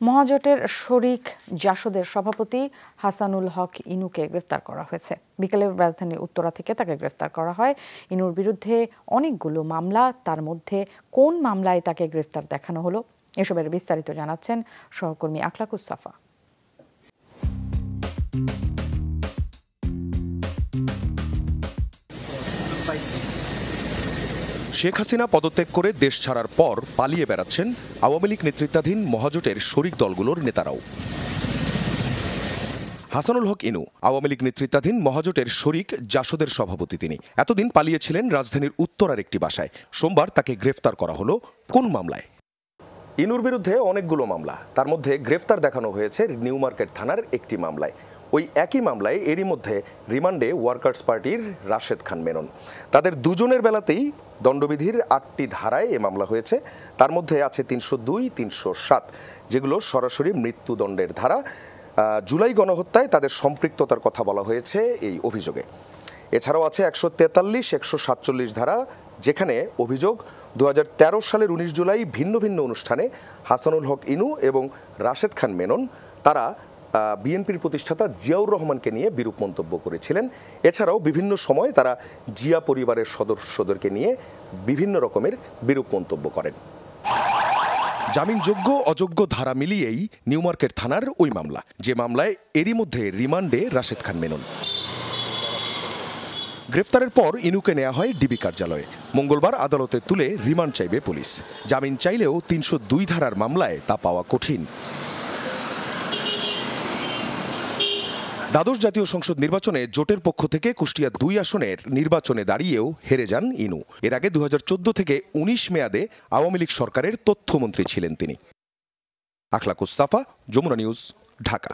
মহাজোটের শরিক জাসদের সভাপতি হাসানুল হক ইনুকে গ্রেফতার করা হয়েছে। বিকেলে রাজধানীর উত্তরা থেকে তাকে গ্রেফতার করা হয়। ইনুর বিরুদ্ধে অনেকগুলো মামলা, তার মধ্যে কোন মামলায় তাকে গ্রেফতার দেখানো হলো এসবের বিস্তারিত জানাচ্ছেন সহকর্মী আখলাকুস সাফা। শেখ হাসিনা পদত্যাগ করে দেশ ছাড়ার পর পালিয়ে বেড়াচ্ছেন আওয়ামী লীগ নেতৃত্বাধীন মহাজোটের শরিক দলগুলোর নেতারাও। হাসানুল হক ইনু আওয়ামী লীগ নেতৃত্বাধীন মহাজোটের শরিক জাসদের সভাপতি। তিনি এতদিন পালিয়েছিলেন রাজধানীর উত্তরার একটি বাসায়। সোমবার তাকে গ্রেফতার করা হলো কোন মামলায়? ইনুর বিরুদ্ধে অনেকগুলো মামলা, তার মধ্যে গ্রেফতার দেখানো হয়েছে নিউ মার্কেট থানার একটি মামলায়। ওই একই মামলায় এরই মধ্যে রিমান্ডে ওয়ার্কার্স পার্টির রাশেদ খান মেনন। তাদের দুজনের বেলাতেই দণ্ডবিধির ৮টি ধারায় এ মামলা হয়েছে। তার মধ্যে আছে ৩০২, ৩০৭, যেগুলো সরাসরি মৃত্যুদণ্ডের ধারা। জুলাই গণহত্যায় তাদের সম্পৃক্ততার কথা বলা হয়েছে এই অভিযোগে। এছাড়াও আছে ১৪৩, ১৪৭ ধারা, যেখানে অভিযোগ ২০১৩ সালের ১৯ জুলাই ভিন্ন ভিন্ন অনুষ্ঠানে হাসানুল হক ইনু এবং রাশেদ খান মেনন তারা বিএনপির প্রতিষ্ঠাতা জিয়াউর রহমানকে নিয়ে বিরূপ মন্তব্য করেছিলেন। এছাড়াও বিভিন্ন সময় তারা জিয়া পরিবারের সদস্যদেরকে নিয়ে বিভিন্ন রকমের বিরূপ মন্তব্য করেন। জামিনযোগ্য অযোগ্য ধারা মিলিয়েই নিউ মার্কেট থানার ওই মামলা, যে মামলায় এরই মধ্যে রিমান্ডে রাশেদ খান মেনন। গ্রেফতারের পর ইনুকে নেওয়া হয় ডিবি কার্যালয়ে। মঙ্গলবার আদালতে তুলে রিমান্ড চাইবে পুলিশ। জামিন চাইলেও ৩০২ ধারার মামলায় তা পাওয়া কঠিন। দ্বাদশ জাতীয় সংসদ নির্বাচনে জোটের পক্ষ থেকে কুষ্টিয়া ২ আসনের নির্বাচনে দাঁড়িয়েও হেরে যান ইনু। এর আগে ২০১৪ থেকে ১৯ মেয়াদে আওয়ামী লীগ সরকারের তথ্যমন্ত্রী ছিলেন তিনি। আখলাকুস সাফা, যমুনা নিউজ, ঢাকা।